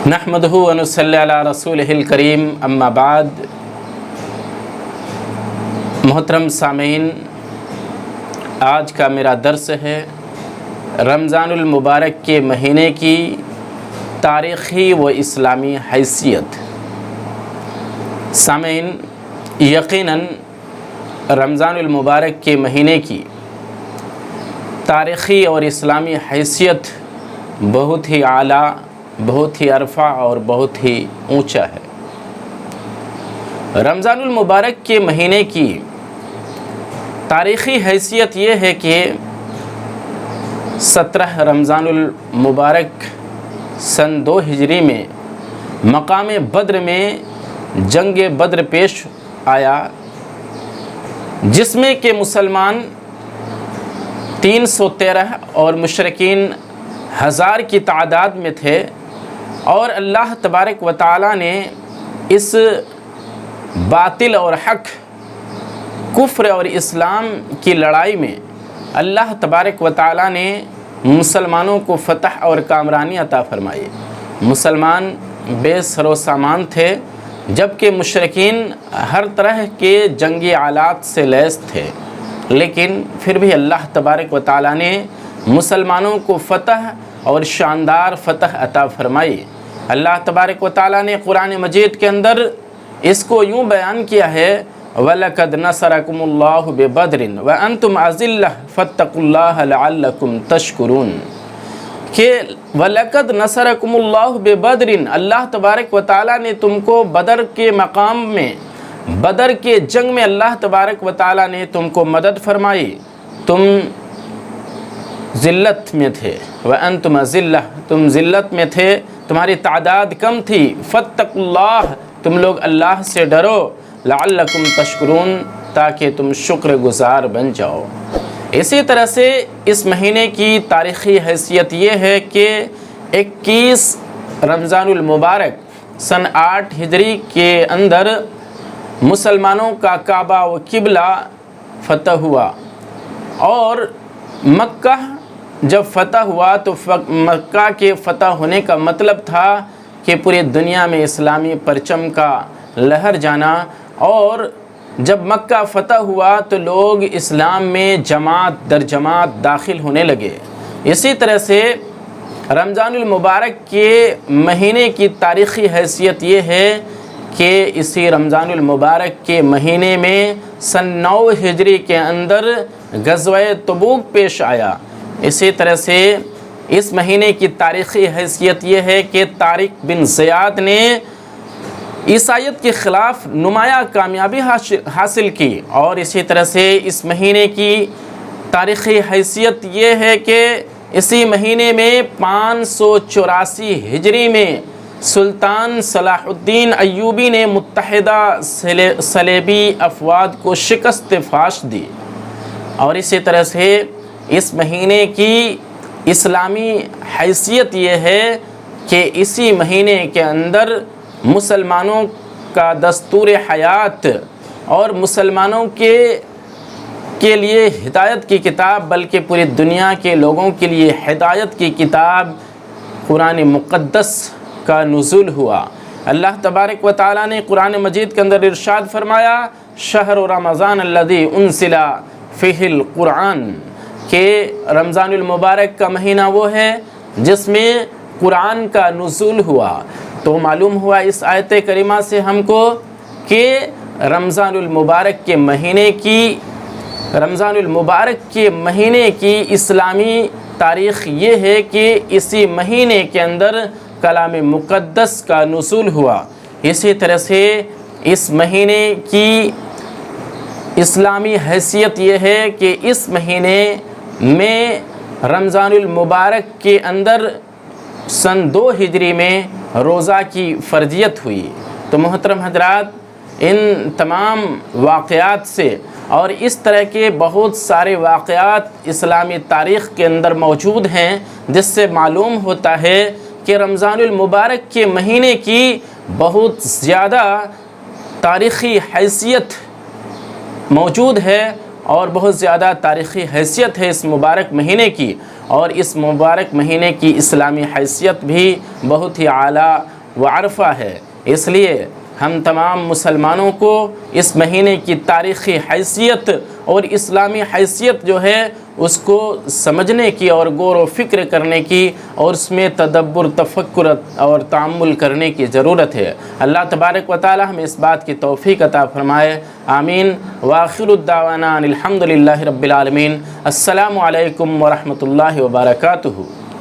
نحمدہ و نصلی علی رسولہ الکریم اما بعد۔ محترم سامعین، آج کا میرا درس ہے رمضان المبارک کے مہینے کی تاریخی و اسلامی حیثیت۔ سامعین، یقیناً رمضان المبارک کے مہینے کی تاریخی اور اسلامی حیثیت بہت ہی اعلیٰ، بہت ہی عرفہ اور بہت ہی اونچا ہے۔ رمضان المبارک کے مہینے کی تاریخی حیثیت یہ ہے کہ 17 رمضان المبارک سن 2 ہجری میں مقام بدر میں جنگ بدر پیش آیا، جس میں کہ مسلمان 313 اور مشرکین 1000 کی تعداد میں تھے، اور اللہ تبارک و تعالیٰ نے اس باطل اور حق، کفر اور اسلام کی لڑائی میں اللہ تبارک و تعالیٰ نے مسلمانوں کو فتح اور کامرانی عطا فرمائی۔ مسلمان بے سر و سامان تھے، جبکہ مشرکین ہر طرح کے جنگی آلات سے لیس تھے، لیکن پھر بھی اللہ تبارک و تعالیٰ نے مسلمانوں کو فتح اور شاندار فتح عطا فرمائی۔ اللہ تبارک و تعالیٰ نے قرآن مجید کے اندر اس کو یوں بیان کیا ہے، وَلَقَدْ نَصَرَكُمُ اللَّهُ بِبَدْرٍ وَأَنْتُمْ أَذِلَّةٌ فَاتَّقُوا اللَّهَ لَعَلَّكُمْ تَشْكُرُونَ کہ وَلَقَدْ نَصَرَكُمُ اللَّهُ بِبَدْرٍ، اللہ تبارک و تعالیٰ نے تم کو بدر کے مقام میں، بدر کے جنگ میں اللہ تبارک و تعالیٰ نے تم کو مدد فرمائی۔ تم ذلت میں تھے، وَأَنْتُمْ أَذِلَّةٌ، تم ذلت میں تھے، تمہاری تعداد کم تھی، فَاتَّقُوا اللَّهَ، تم لوگ اللہ سے ڈرو، لعلکم تشکرون، تاکہ تم شکر گزار بن جاؤ۔ اسی طرح سے اس مہینے کی تاریخی حیثیت یہ ہے کہ 21 رمضان المبارک سن 8 ہجری کے اندر مسلمانوں کا کعبہ و قبلہ فتح ہوا، اور مکہ جب فتح ہوا تو مکہ کے فتح ہونے کا مطلب تھا کہ پوری دنیا میں اسلامی پرچم کا لہر جانا، اور جب مکہ فتح ہوا تو لوگ اسلام میں جماعت در جماعت داخل ہونے لگے۔ اسی طرح سے رمضان المبارک کے مہینے کی تاریخی حیثیت یہ ہے کہ اسی رمضان المبارک کے مہینے میں سن 9 ہجری کے اندر غزوہ تبوک پیش آیا۔ اسی طرح سے اس مہینے کی تاریخی حیثیت یہ ہے کہ طارق بن زیاد نے عیسائیت کے خلاف نمایاں کامیابی حاصل کی، اور اسی طرح سے اس مہینے کی تاریخی حیثیت یہ ہے کہ اسی مہینے میں 584 ہجری میں سلطان صلاح الدین ایوبی نے متحدہ صلیبی افواج کو شکست فاش دی، اور اسی طرح سے اس مہینے کی اسلامی حیثیت یہ ہے کہ اسی مہینے کے اندر مسلمانوں کا دستور حیات اور مسلمانوں کے لیے ہدایت کی کتاب، بلکہ پوری دنیا کے لوگوں کے لیے ہدایت کی کتاب قرآن مقدس کا نزول ہوا۔ اللہ تبارک و تعالیٰ نے قرآن مجید کے اندر ارشاد فرمایا، شہر رمضان الذی انزل فیہ القرآن، کہ رمضان المبارک کا مہینہ وہ ہے جس میں قرآن کا نزول ہوا۔ تو معلوم ہوا اس آیت کریمہ سے ہم کو کہ رمضان المبارک کے مہینے کی اسلامی تاریخ یہ ہے کہ اسی مہینے کے اندر کلام مقدس کا نزول ہوا۔ اسی طرح سے اس مہینے کی اسلامی حیثیت یہ ہے کہ اس مہینے میں رمضان المبارک کے اندر سن 2 ہجری میں روزہ کی فرضیت ہوئی۔ تو محترم حضرات، ان تمام واقعات سے اور اس طرح کے بہت سارے واقعات اسلامی تاریخ کے اندر موجود ہیں، جس سے معلوم ہوتا ہے کہ رمضان المبارک کے مہینے کی بہت زیادہ تاریخی حیثیت موجود ہے، اور بہت زیادہ تاریخی حیثیت ہے اس مبارک مہینے کی، اور اس مبارک مہینے کی اسلامی حیثیت بھی بہت ہی اعلیٰ وہ عرفہ ہے، اس لیے ہم تمام مسلمانوں کو اس مہینے کی تاریخی حیثیت اور اسلامی حیثیت جو ہے اس کو سمجھنے کی اور غور و فکر کرنے کی اور اس میں تدبر، تفکر اور تأمل کرنے کی ضرورت ہے۔ اللہ تبارک و تعالی ہمیں اس بات کی توفیق عطا فرمائے، آمین۔ وآخر الدعوانا ان الحمد للہ رب العالمین۔ السلام علیکم ورحمۃ اللہ وبرکاتہ۔